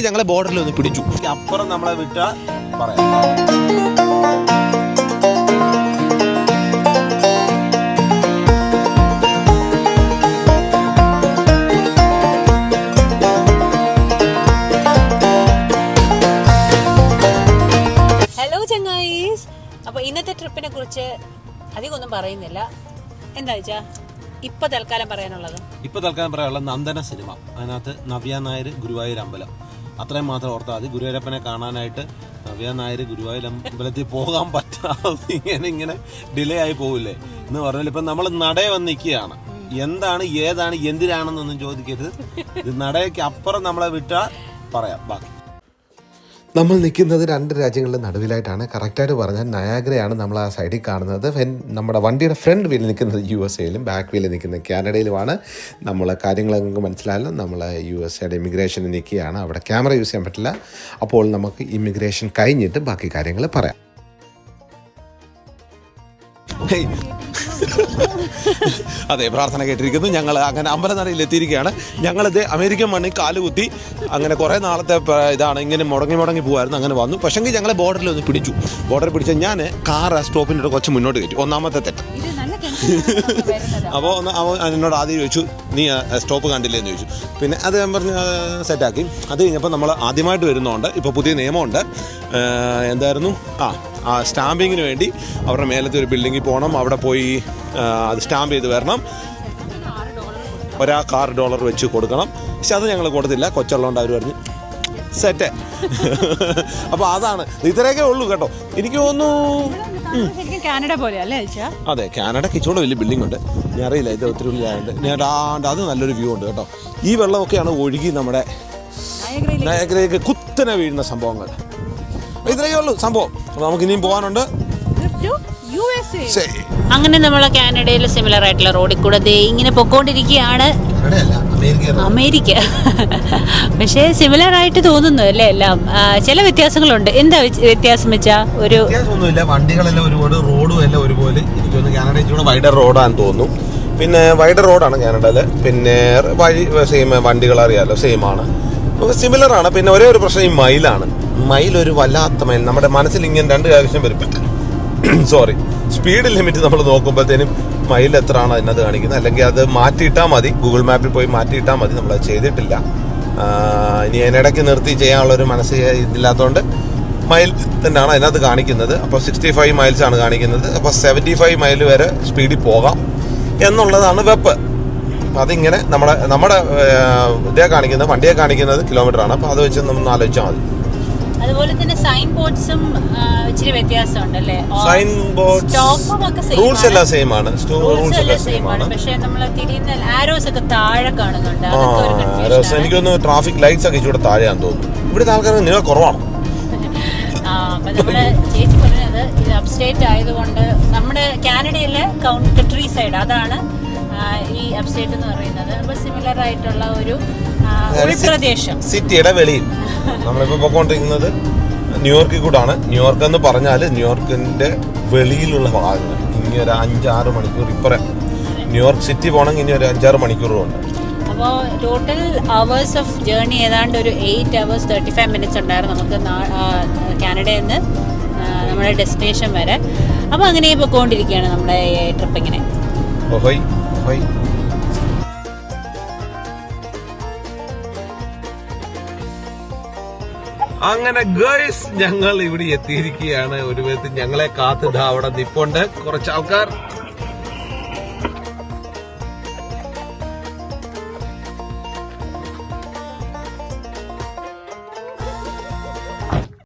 ഞങ്ങളെ ബോർഡറിൽ ഒന്ന് പിടിച്ചു. അപ്പുറം നമ്മളെ വിട്ടാ പറയാം. ഹലോ ചങ്ങായീസ്, അപ്പോൾ ഇന്നത്തെ ട്രിപ്പിനെ കുറിച്ച് അധികമൊന്നും പറയുന്നില്ല. എന്താ വെച്ചാ ഇപ്പൊ തൽക്കാലം പറയാനുള്ളത് നന്ദന സിനിമ. അതിനകത്ത് നവ്യ നായർ ഗുരുവായൂർ അമ്പലം അത്രയും മാത്രം ഓർത്താൽ മതി. ഗുരുവായൂരപ്പനെ കാണാനായിട്ട് നവ്യ നായർ ഗുരുവായൂർ അമ്പലത്തിൽ പോകാൻ പറ്റാതെ ഇങ്ങനെ ഡിലേ ആയി പോകില്ലേ എന്ന് പറഞ്ഞാൽ ഇപ്പം നമ്മൾ നടയെ വന്ന് നിൽക്കുകയാണ്. എന്താണ് ഏതാണ് എന്തിനാണെന്നൊന്നും ചോദിക്കരുത്. ഇത് നടയ്ക്ക് അപ്പുറം നമ്മളെ വിട്ടാൽ പറയാം ബാക്കി. നമ്മൾ നിൽക്കുന്നത് രണ്ട് രാജ്യങ്ങളുടെ നടുവിലായിട്ടാണ്. കറക്റ്റായിട്ട് പറഞ്ഞാൽ നയാഗ്രയാണ് നമ്മൾ ആ സൈഡിൽ കാണുന്നത്. നമ്മുടെ വണ്ടിയുടെ ഫ്രണ്ട് വീലിൽ നിൽക്കുന്നത് USA-യിലും ബാക്ക് വീലിൽ നിൽക്കുന്നത് കാനഡയിലുമാണ്. നമ്മൾ കാര്യങ്ങളൊക്കെ നമുക്ക് മനസ്സിലായല്ലോ. നമ്മൾ USA-യുടെ ഇമിഗ്രേഷനിൽ നിൽക്കുകയാണ്. അവിടെ ക്യാമറ യൂസ് ചെയ്യാൻ പറ്റില്ല. അപ്പോൾ നമുക്ക് ഇമിഗ്രേഷൻ കഴിഞ്ഞിട്ട് ബാക്കി കാര്യങ്ങൾ പറയാം. അതെ, പ്രാർത്ഥന കേട്ടിരിക്കുന്നു. ഞങ്ങൾ അങ്ങനെ അമ്പലനടയിൽ എത്തിയിരിക്കുകയാണ്. ഞങ്ങളിത് അമേരിക്കൻ മണ്ണിൽ കാലുകുത്തി അങ്ങനെ കുറേ നാളത്തെ ഇതാണ്. ഇങ്ങനെ മുടങ്ങി പോകുമായിരുന്നു. അങ്ങനെ വന്നു. പക്ഷെങ്കിൽ ഞങ്ങളെ ബോർഡറിൽ ഒന്ന് പിടിച്ചു. ബോർഡറിൽ പിടിച്ച ഞാൻ കാർ സ്റ്റോപ്പിൻ്റെ കുറച്ച് മുന്നോട്ട് കയറ്റി. ഒന്നാമത്തെ തെറ്റ്. അപ്പോൾ എന്നോട് ആദ്യം ചോദിച്ചു, നീ സ്റ്റോപ്പ് കണ്ടില്ലേ എന്ന് ചോദിച്ചു. പിന്നെ അത് ഞാൻ പറഞ്ഞ് സെറ്റാക്കി. അത് കഴിഞ്ഞപ്പോൾ നമ്മൾ ആദ്യമായിട്ട് വരുന്നതുകൊണ്ട് ഇപ്പോൾ പുതിയ നിയമമുണ്ട്. എന്തായിരുന്നു, ആ സ്റ്റാമ്പിങ്ങിന് വേണ്ടി അവരുടെ മേലത്തെ ഒരു ബിൽഡിങ്ങിൽ പോകണം. അവിടെ പോയി അത് സ്റ്റാമ്പ് ചെയ്ത് വരണം. ഒരാൾക്ക് $6 വെച്ച് കൊടുക്കണം. പക്ഷെ അത് ഞങ്ങൾ കൊടുത്തില്ല. കൊച്ചുള്ളതുകൊണ്ട് അവർ പറഞ്ഞു സെറ്റ്. അപ്പോൾ അതാണ്, ഇത്രയൊക്കെ ഉള്ളൂ കേട്ടോ. എനിക്ക് തോന്നുന്നു കാനഡ പോലെ അല്ലേ? അതെ, കാനഡയ്ക്ക് ഇച്ചോടെ വലിയ ബിൽഡിംഗ് ഉണ്ട്. ഞാൻ അറിയില്ല, ഇത് ഒത്തിരി വലിയ അത് നല്ലൊരു വ്യൂ ഉണ്ട് കേട്ടോ. ഈ വെള്ളമൊക്കെയാണ് ഒഴുകി നമ്മുടെ നയാഗ്രയിലേക്ക് കുത്തനെ വീഴുന്ന സംഭവങ്ങൾ. ഇത്രയേ ഉള്ളൂ സംഭവം. അപ്പോൾ നമുക്ക് ഇനിയും പോകാനുണ്ട്. അങ്ങനെ നമ്മൾ കാനഡയിൽ സിമിലർ ആയിട്ടുള്ള റോഡിൽ കൂടെ ഇങ്ങനെ പൊക്കോണ്ടിരിക്കുകയാണ്. അമേരിക്ക. പക്ഷേ സിമിലർ ആയിട്ട് തോന്നുന്നു അല്ലേ എല്ലാം. ചില വ്യത്യാസങ്ങളുണ്ട്. എന്താ വ്യത്യാസം വെച്ചാ? ഒരു വ്യത്യാസമൊന്നുമില്ല. വണ്ടികളെല്ലാം ഒരുപാട്, റോഡും എല്ലാം ഒരുപോലെ. എനിക്ക് തോന്നുന്നു കാനഡ ഇച്ചിരി വൈഡർ റോഡാണെന്ന് തോന്നുന്നു. പിന്നെ വൈഡർ റോഡാണ് കാനഡയിൽ. പിന്നെ വഴി സെയിം, വണ്ടികൾ അറിയാമല്ലോ സെയിം ആണ്, സിമിലറാണ്. പിന്നെ ഒരേ ഒരു പ്രശ്നം ഈ മൈലാണ്. മൈലൊരു വല്ലാത്ത മൈൽ. നമ്മുടെ മനസ്സിൽ ഇങ്ങനെ രണ്ട് ആവശ്യം വരും. സ്പീഡ് ലിമിറ്റ് നമ്മൾ നോക്കുമ്പോഴത്തേനും മൈൽ എത്ര ആണ് അതിനകത്ത് കാണിക്കുന്നത്. അല്ലെങ്കിൽ അത് മാറ്റിയിട്ടാൽ മതി, ഗൂഗിൾ മാപ്പിൽ പോയി മാറ്റിയിട്ടാൽ മതി. നമ്മളത് ചെയ്തിട്ടില്ല. ഇനി അതിനിടയ്ക്ക് നിർത്തി ചെയ്യാനുള്ളൊരു മനസ്സ് ഇതില്ലാത്തതുകൊണ്ട് മൈൽ തന്നെയാണ് അതിനകത്ത് കാണിക്കുന്നത്. അപ്പോൾ 65 മൈൽസാണ് കാണിക്കുന്നത്. അപ്പോൾ 75 മൈൽ വരെ സ്പീഡിൽ പോകാം എന്നുള്ളതാണ് വെപ്പ്. അപ്പം അതിങ്ങനെ നമ്മുടെ ഇതേ കാണിക്കുന്നത്, വണ്ടിയെ കാണിക്കുന്നത് കിലോമീറ്ററാണ്. അപ്പോൾ അത് വെച്ച് നമ്മൾ ആലോചിച്ചാൽ മതി. അതുപോലെ തന്നെ സൈൻ ബോർഡ്സും ഇച്ചിരി വ്യത്യാസമുണ്ടല്ലേ? സൈൻ ബോർഡ്, റൂൾസ് എല്ലാം സെയിം ആണ്. റൂൾസ് എല്ലാം സെയിം ആണ്. പക്ഷേ നമ്മൾ തിരിയുന്ന ആരോസ് ഒക്കെ താഴെ കാണുന്നുണ്ട്. എനിക്കൊന്ന് ട്രാഫിക് ലൈറ്റ്സ് ഒക്കെ ഇവിടെ താഴെയാന്ന് തോന്നുന്നു. ഇവിടുത്തെ ആൾക്കാർ നിങ്ങൾ കുറവാണ്. അപ്പൊ നമ്മള് ചേച്ചി പറഞ്ഞത് ഇത് അപ്സ്റ്റേറ്റ് ആയതുകൊണ്ട് നമ്മുടെ കാനഡയിലെ കൺട്രി സൈഡ് അതാണ് ഈ അപ്സ്റ്റേറ്റ് എന്ന് പറയുന്നത്. അപ്പൊ സിമിലർ ആയിട്ടുള്ള ഒരു ഉൾപ്രദേശം, സിറ്റിയുടെ വെളിയിൽ. നമ്മളിപ്പോൾ പോയിക്കൊണ്ടിരിക്കുന്നത് ന്യൂയോർക്കിൽ കൂടാണ്. ന്യൂയോർക്ക് എന്ന് പറഞ്ഞാൽ ന്യൂയോർക്കിന്റെ വെളിയിലുള്ള ഭാഗങ്ങൾ. ഇനി ഒരു 5-6 മണിക്കൂർ ഇപ്പറേ ന്യൂയോർക്ക് സിറ്റി പോകണമെങ്കിൽ ഇനി ഒരു 5-6 മണിക്കൂറുണ്ട്. അപ്പോൾ ടോട്ടൽ അവേഴ്സ് ഓഫ് ജേർണി ഏതാണ്ട് ഒരു 8 hours 35 minutes ഉണ്ടായിരുന്നു നമുക്ക് കാനഡയിൽ നിന്ന് നമ്മുടെ ഡെസ്റ്റിനേഷൻ വരെ. അപ്പോൾ അങ്ങനെ പോയിക്കൊണ്ടിരിക്കുകയാണ് നമ്മുടെ ട്രിപ്പ്. ഇങ്ങനെ അങ്ങനെ ഗൈസ്, ഞങ്ങൾ ഇവിടെ എത്തിയിരിക്കുകയാണ്. ഒരു വിധത്തിൽ ഞങ്ങളെ കാത്ത് അവിടെ നിപ്പുണ്ട് കുറച്ച് ആൾക്കാർ.